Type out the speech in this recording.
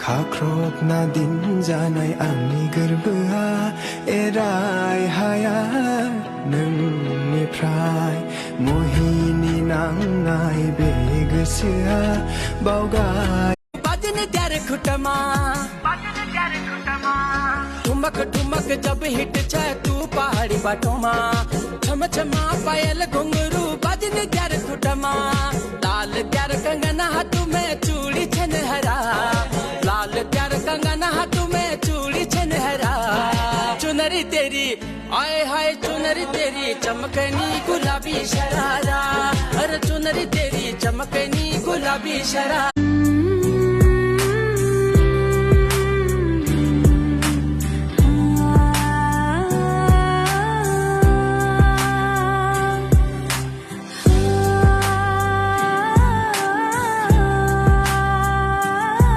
खाख्रबना दिन जानाय आंनि गोरबोआ एराय हाया नोंनिफ्राय मोहिनी नांनाय बे गोसोआ बावगाय बाजने त्यारे खुटमा ठुमक ठुमक जब हिट छे तू पहाड़ी बाटोमा छम छमा पायल घुंघरू बाजने त्यारे खुटमा लाल त्यार कंगना हाथ में चूड़ी छनहरा लाल त्यार कंगना हाथ में चूड़ी छनहरा चुनरी तेरी आए हाय चुनरी तेरी चमकनी गुलाबी शरारा अरे चुनरी तेरी चमकनी गुलाबी शरारा।